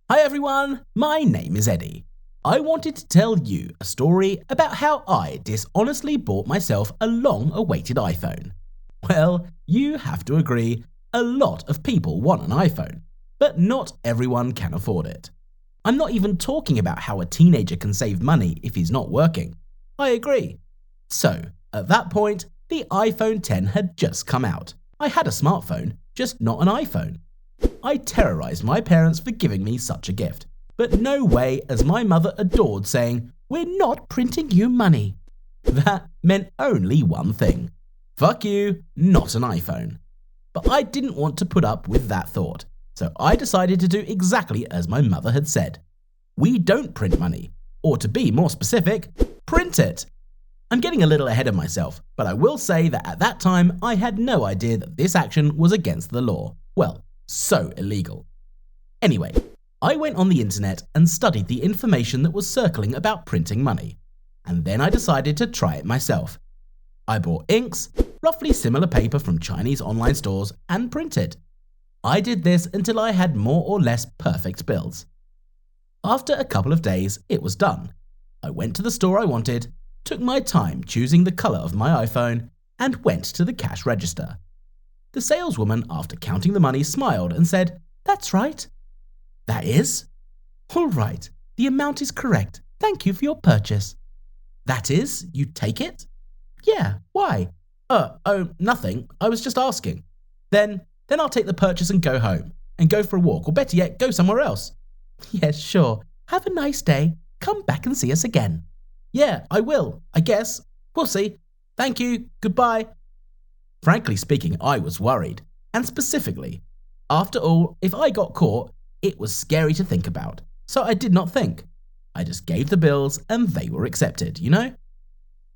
Hi everyone, my name is Eddie. I wanted to tell you a story about how I dishonestly bought myself a long-awaited iPhone. Well, you have to agree, a lot of people want an iPhone, but not everyone can afford it. I'm not even talking about how a teenager can save money if he's not working. I agree. So, at that point, the iPhone X had just come out. I had a smartphone, just not an iPhone. I terrorized my parents for giving me such a gift, but no way, as my mother adored saying, "We're not printing you money." That meant only one thing. Fuck you, not an iPhone. But I didn't want to put up with that thought, so I decided to do exactly as my mother had said. We don't print money, or to be more specific, print it. I'm getting a little ahead of myself, but I will say that at that time I had no idea that this action was against the law. Well, so illegal. Anyway, I went on the internet and studied the information that was circling about printing money, and then I decided to try it myself. I bought inks, roughly similar paper from Chinese online stores, and printed. I did this until I had more or less perfect bills. After a couple of days, it was done. I went to the store I wanted, took my time choosing the color of my iPhone, and went to the cash register. The saleswoman, after counting the money, smiled and said, "That's right." "That is?" "All right, the amount is correct. Thank you for your purchase." "That is? You take it?" "Yeah, why?" Oh, nothing. I was just asking." Then I'll take the purchase and go home, and go for a walk, or better yet, go somewhere else." "Yes, sure. Have a nice day. Come back and see us again." "Yeah, I will, I guess. We'll see. Thank you. Goodbye." Frankly speaking, I was worried, and specifically. After all, if I got caught, it was scary to think about, so I did not think. I just gave the bills and they were accepted, you know?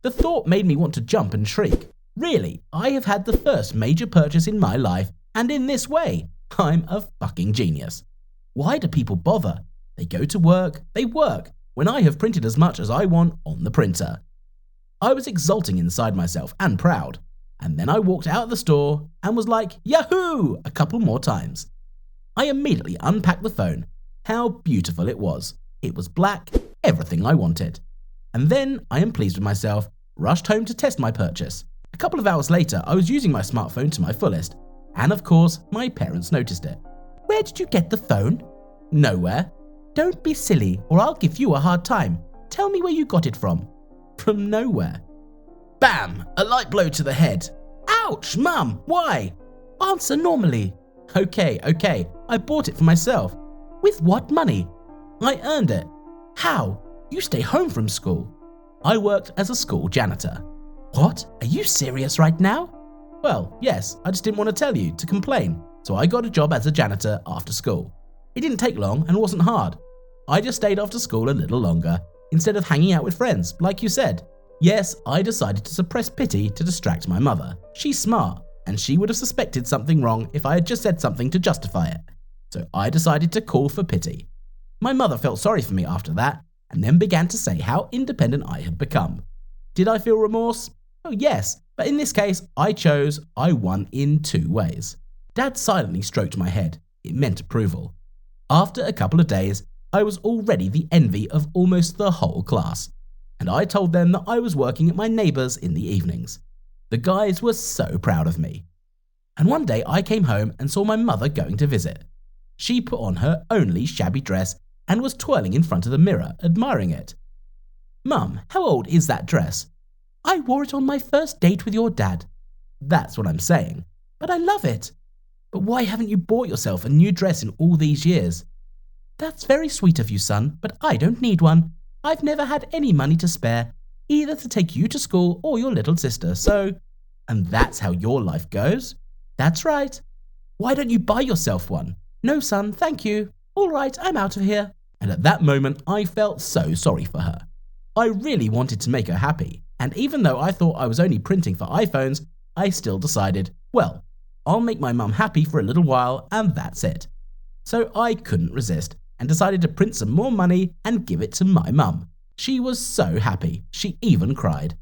The thought made me want to jump and shriek. Really, I have had the first major purchase in my life, and in this way, I'm a fucking genius. Why do people bother? They go to work, they work, when I have printed as much as I want on the printer. I was exulting inside myself and proud. And then I walked out of the store and was like, "Yahoo!" a couple more times. I immediately unpacked the phone. How beautiful it was. It was black, everything I wanted. And then, I am pleased with myself, rushed home to test my purchase. A couple of hours later, I was using my smartphone to my fullest. And of course, my parents noticed it. "Where did you get the phone?" "Nowhere." "Don't be silly, or I'll give you a hard time. Tell me where you got it from." "From nowhere." Bam! A light blow to the head. "Ouch, Mum, why?" "Answer normally." Okay, I bought it for myself." "With what money?" "I earned it." "How? You stay home from school." "I worked as a school janitor." "What? Are you serious right now?" "Well, yes, I just didn't want to tell you, to complain, so I got a job as a janitor after school. It didn't take long and wasn't hard. I just stayed after school a little longer, instead of hanging out with friends, like you said. Yes, I decided to suppress pity to distract my mother. She's smart, and she would have suspected something wrong if I had just said something to justify it. So I decided to call for pity. My mother felt sorry for me after that, and then began to say how independent I had become. Did I feel remorse? Oh yes, but in this case, I won in two ways. Dad silently stroked my head. It meant approval. After a couple of days, I was already the envy of almost the whole class. And I told them that I was working at my neighbour's in the evenings. The guys were so proud of me. And one day I came home and saw my mother going to visit. She put on her only shabby dress and was twirling in front of the mirror, admiring it. "Mum, how old is that dress?" "I wore it on my first date with your dad." "That's what I'm saying." "But I love it." "But why haven't you bought yourself a new dress in all these years?" "That's very sweet of you, son, but I don't need one. I've never had any money to spare, either to take you to school or your little sister, so—" "And that's how your life goes?" "That's right." "Why don't you buy yourself one?" "No, son, thank you. All right, I'm out of here." And at that moment, I felt so sorry for her. I really wanted to make her happy, and even though I thought I was only printing for iPhones, I still decided, well, I'll make my mum happy for a little while, and that's it. So I couldn't resist, and decided to print some more money and give it to my mum. She was so happy, she even cried.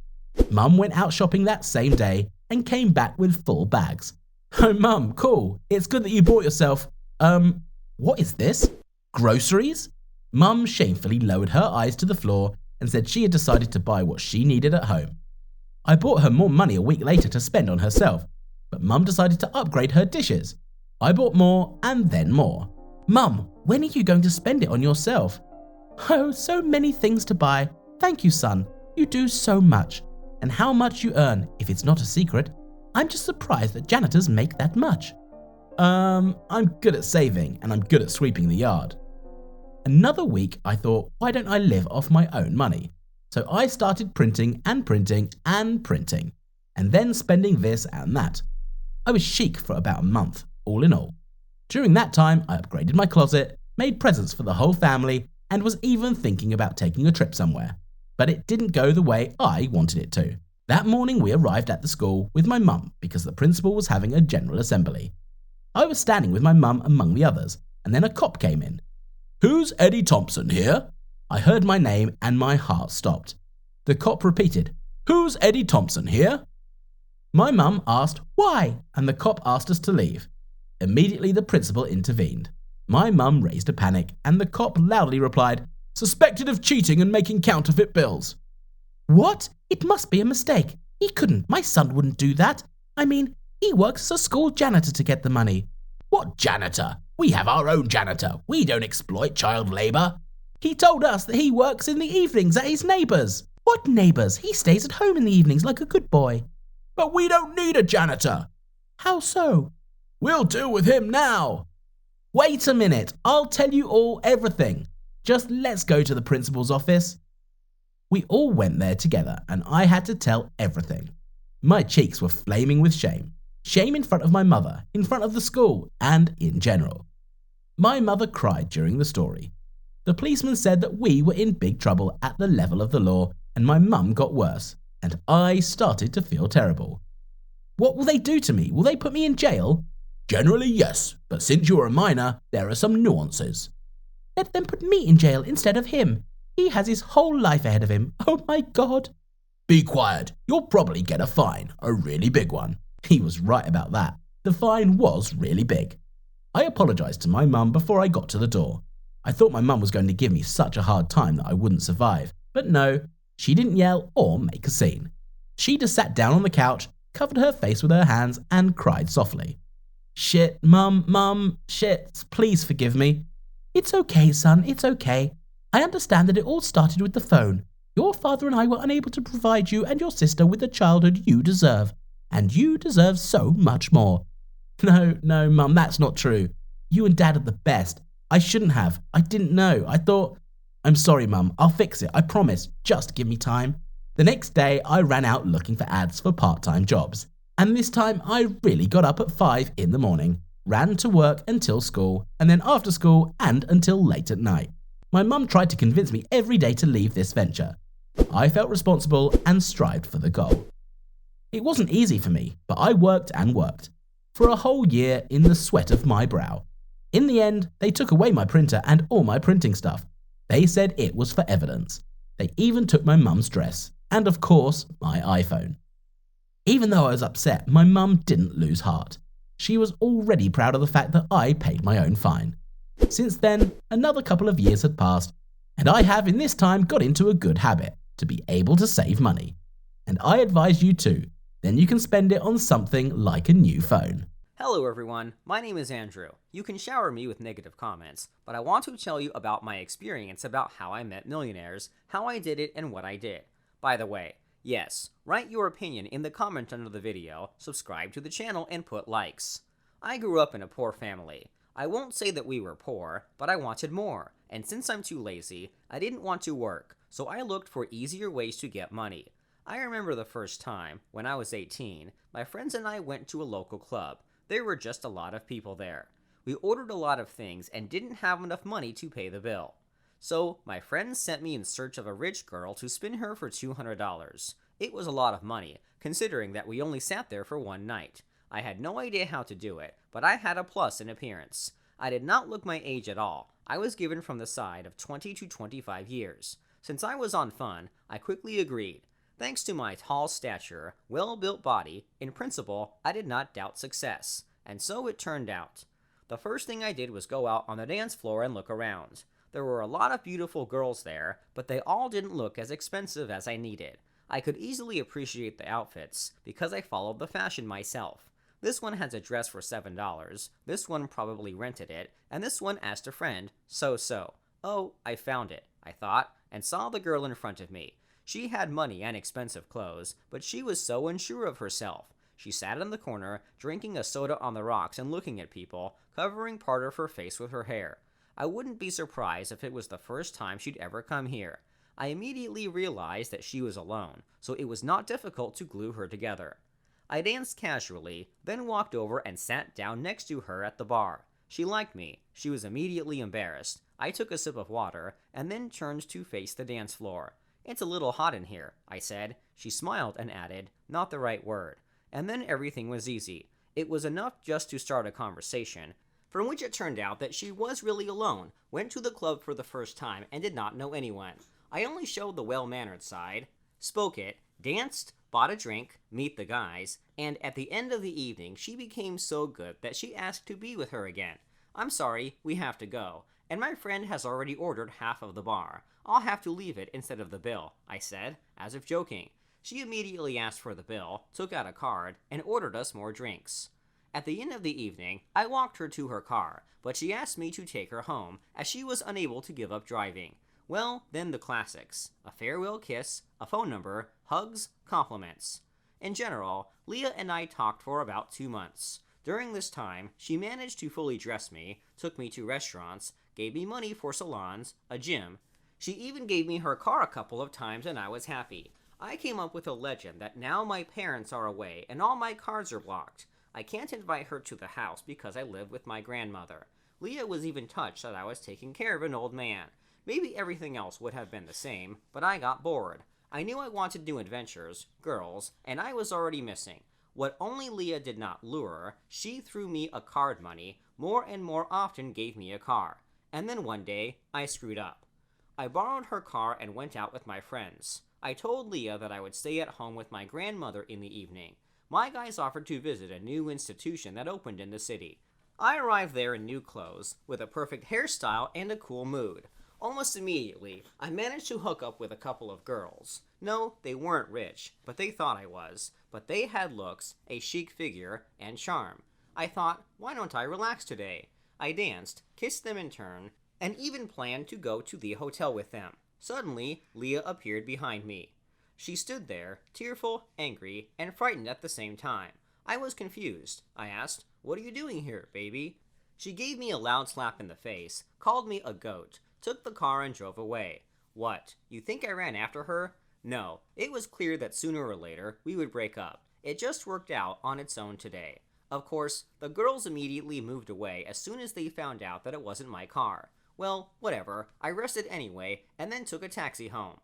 Mum went out shopping that same day and came back with full bags. "Oh Mum, cool, it's good that you bought yourself, what is this? Groceries? Mum shamefully lowered her eyes to the floor and said she had decided to buy what she needed at home. I bought her more money a week later to spend on herself, but Mum decided to upgrade her dishes. I bought more and then more. Mum, when are you going to spend it on yourself? Oh, so many things to buy. Thank you, son. You do so much. And how much you earn, if it's not a secret. I'm just surprised that janitors make that much. I'm good at saving and I'm good at sweeping the yard. Another week, I thought, why don't I live off my own money? So I started printing and printing and printing, and then spending this and that. I was chic for about a month, all in all. During that time, I upgraded my closet, made presents for the whole family, and was even thinking about taking a trip somewhere. But it didn't go the way I wanted it to. That morning we arrived at the school with my mum because the principal was having a general assembly. I was standing with my mum among the others, and then a cop came in. "Who's Eddie Thompson here?" I heard my name and my heart stopped. The cop repeated, "Who's Eddie Thompson here?" My mum asked why, and the cop asked us to leave. Immediately the principal intervened. My mum raised a panic, and the cop loudly replied, "Suspected of cheating and making counterfeit bills." What? It must be a mistake. He couldn't. My son wouldn't do that. I mean, he works as a school janitor to get the money. What janitor? We have our own janitor. We don't exploit child labour. He told us that he works in the evenings at his neighbours. What neighbours? He stays at home in the evenings like a good boy. But we don't need a janitor. How so? We'll deal with him now. Wait a minute. I'll tell you all everything. Just let's go to the principal's office. We all went there together and I had to tell everything. My cheeks were flaming with shame. Shame in front of my mother, in front of the school, and in general. My mother cried during the story. The policeman said that we were in big trouble at the level of the law, and my mum got worse, and I started to feel terrible. What will they do to me? Will they put me in jail? Generally, yes, but since you're a minor, there are some nuances. Let them put me in jail instead of him. He has his whole life ahead of him. Oh my God. Be quiet. You'll probably get a fine, a really big one. He was right about that. The fine was really big. I apologised to my mum before I got to the door. I thought my mum was going to give me such a hard time that I wouldn't survive. But no, she didn't yell or make a scene. She just sat down on the couch, covered her face with her hands, and cried softly. Shit, mum, shit, please forgive me. It's okay, son, it's okay. I understand that it all started with the phone. Your father and I were unable to provide you and your sister with the childhood you deserve. And you deserve so much more. No, Mum, that's not true. You and Dad are the best. I shouldn't have. I didn't know. I thought... I'm sorry, Mum. I'll fix it. I promise. Just give me time. The next day, I ran out looking for ads for part-time jobs. And this time, I really got up at 5 in the morning, ran to work until school, and then after school and until late at night. My mum tried to convince me every day to leave this venture. I felt responsible and strived for the goal. It wasn't easy for me, but I worked and worked. For a whole year in the sweat of my brow. In the end, they took away my printer and all my printing stuff. They said it was for evidence. They even took my mum's dress, and of course, my iPhone. Even though I was upset, my mum didn't lose heart. She was already proud of the fact that I paid my own fine. Since then, another couple of years had passed, and I have in this time got into a good habit to be able to save money. And I advise you too. Then you can spend it on something like a new phone. Hello everyone, my name is Andrew. You can shower me with negative comments, but I want to tell you about my experience about how I met millionaires, how I did it, and what I did. By the way, yes, write your opinion in the comment under the video, subscribe to the channel, and put likes. I grew up in a poor family. I won't say that we were poor, but I wanted more, and since I'm too lazy, I didn't want to work, so I looked for easier ways to get money. I remember the first time, when I was 18, my friends and I went to a local club. There were just a lot of people there. We ordered a lot of things and didn't have enough money to pay the bill. So, my friends sent me in search of a rich girl to spin her for $200. It was a lot of money, considering that we only sat there for one night. I had no idea how to do it, but I had a plus in appearance. I did not look my age at all. I was given from the side of 20 to 25 years. Since I was on fun, I quickly agreed. Thanks to my tall stature, well-built body, in principle, I did not doubt success, and so it turned out. The first thing I did was go out on the dance floor and look around. There were a lot of beautiful girls there, but they all didn't look as expensive as I needed. I could easily appreciate the outfits because I followed the fashion myself. This one has a dress for $7, this one probably rented it, and this one asked a friend, so. Oh, I found it, I thought, and saw the girl in front of me. She had money and expensive clothes, but she was so unsure of herself. She sat in the corner, drinking a soda on the rocks and looking at people, covering part of her face with her hair. I wouldn't be surprised if it was the first time she'd ever come here. I immediately realized that she was alone, so it was not difficult to glue her together. I danced casually, then walked over and sat down next to her at the bar. She liked me. She was immediately embarrassed. I took a sip of water, and then turned to face the dance floor. "It's a little hot in here," I said. She smiled and added, "Not the right word." And then everything was easy. It was enough just to start a conversation, from which it turned out that she was really alone, went to the club for the first time, and did not know anyone. I only showed the well-mannered side, spoke it, danced, bought a drink, meet the guys, and at the end of the evening she became so good that she asked to be with her again. "I'm sorry, we have to go, and my friend has already ordered half of the bar. I'll have to leave it instead of the bill," I said, as if joking. She immediately asked for the bill, took out a card, and ordered us more drinks. At the end of the evening, I walked her to her car, but she asked me to take her home, as she was unable to give up driving. Well, then the classics. A farewell kiss, a phone number, hugs, compliments. In general, Leah and I talked for about 2 months. During this time, she managed to fully dress me, took me to restaurants, gave me money for salons, a gym. She even gave me her car a couple of times and I was happy. I came up with a legend that now my parents are away and all my cards are blocked. I can't invite her to the house because I live with my grandmother. Leah was even touched that I was taking care of an old man. Maybe everything else would have been the same, but I got bored. I knew I wanted new adventures, girls, and I was already missing. What only Leah did not lure, she threw me a card money, more and more often gave me a car. And then one day, I screwed up. I borrowed her car and went out with my friends. I told Leah that I would stay at home with my grandmother in the evening. My guys offered to visit a new institution that opened in the city. I arrived there in new clothes, with a perfect hairstyle and a cool mood. Almost immediately, I managed to hook up with a couple of girls. No, they weren't rich, but they thought I was. But they had looks, a chic figure, and charm. I thought, why don't I relax today? I danced, kissed them in turn, and even planned to go to the hotel with them. Suddenly, Leah appeared behind me. She stood there, tearful, angry, and frightened at the same time. I was confused. I asked, "What are you doing here, baby?" She gave me a loud slap in the face, called me a goat, took the car and drove away. What, you think I ran after her? No, it was clear that sooner or later we would break up. It just worked out on its own today. Of course, the girls immediately moved away as soon as they found out that it wasn't my car. Well, whatever, I rested anyway and then took a taxi home.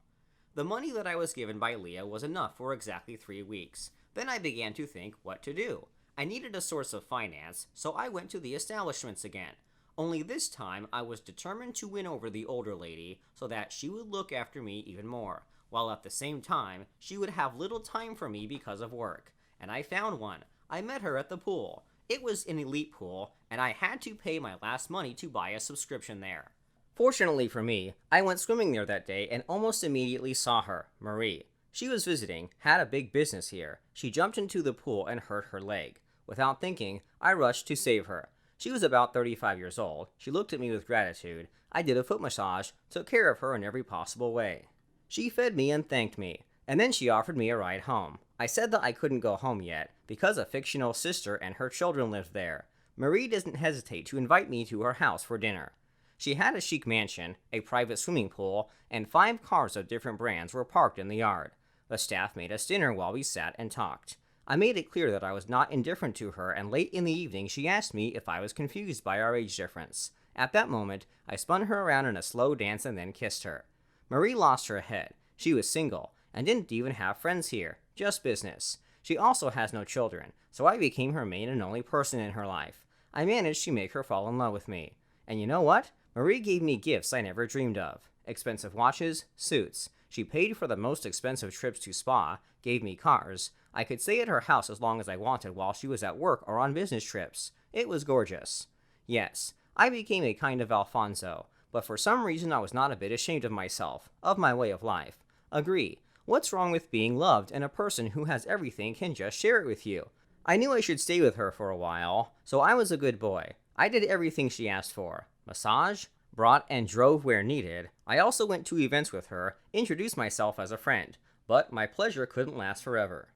The money that I was given by Leah was enough for exactly 3 weeks. Then I began to think what to do. I needed a source of finance, so I went to the establishments again. Only this time I was determined to win over the older lady so that she would look after me even more, while at the same time she would have little time for me because of work. And I found one. I met her at the pool. It was an elite pool, and I had to pay my last money to buy a subscription there. Fortunately for me, I went swimming there that day and almost immediately saw her, Marie. She was visiting, had a big business here. She jumped into the pool and hurt her leg. Without thinking, I rushed to save her. She was about 35 years old. She looked at me with gratitude. I did a foot massage, took care of her in every possible way. She fed me and thanked me, and then she offered me a ride home. I said that I couldn't go home yet, because a fictional sister and her children lived there. Marie didn't hesitate to invite me to her house for dinner. She had a chic mansion, a private swimming pool, and 5 cars of different brands were parked in the yard. The staff made us dinner while we sat and talked. I made it clear that I was not indifferent to her, and late in the evening she asked me if I was confused by our age difference. At that moment, I spun her around in a slow dance and then kissed her. Marie lost her head. She was single, and didn't even have friends here, just business. She also has no children, so I became her main and only person in her life. I managed to make her fall in love with me. And you know what? Marie gave me gifts I never dreamed of. Expensive watches, suits. She paid for the most expensive trips to spa, gave me cars. I could stay at her house as long as I wanted while she was at work or on business trips. It was gorgeous. Yes, I became a kind of Alfonso, but for some reason I was not a bit ashamed of myself, of my way of life. Agree. What's wrong with being loved and a person who has everything can just share it with you? I knew I should stay with her for a while, so I was a good boy. I did everything she asked for. Massage, brought and drove where needed. I also went to events with her, introduced myself as a friend, but my pleasure couldn't last forever.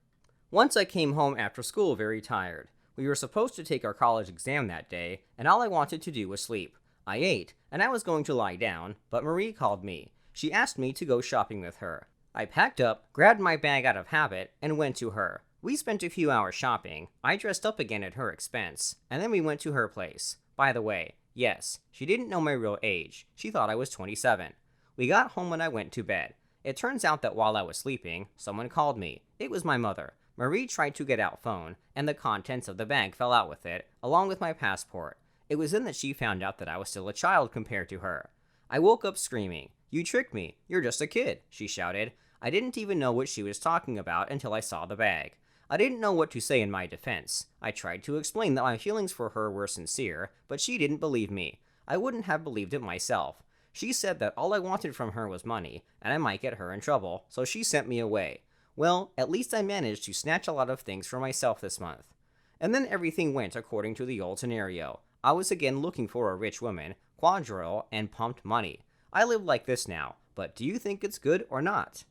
Once I came home after school very tired. We were supposed to take our college exam that day, and all I wanted to do was sleep. I ate, and I was going to lie down, but Marie called me. She asked me to go shopping with her. I packed up, grabbed my bag out of habit, and went to her. We spent a few hours shopping. I dressed up again at her expense, and then we went to her place. By the way, yes, she didn't know my real age. She thought I was 27. We got home when I went to bed. It turns out that while I was sleeping, someone called me. It was my mother. Marie tried to get out phone, and the contents of the bag fell out with it, along with my passport. It was then that she found out that I was still a child compared to her. I woke up screaming. "You tricked me. You're just a kid," she shouted. I didn't even know what she was talking about until I saw the bag. I didn't know what to say in my defense. I tried to explain that my feelings for her were sincere, but she didn't believe me. I wouldn't have believed it myself. She said that all I wanted from her was money, and I might get her in trouble, so she sent me away. Well, at least I managed to snatch a lot of things for myself this month. And then everything went according to the old scenario. I was again looking for a rich woman, quadrille, and pumped money. I live like this now, but do you think it's good or not?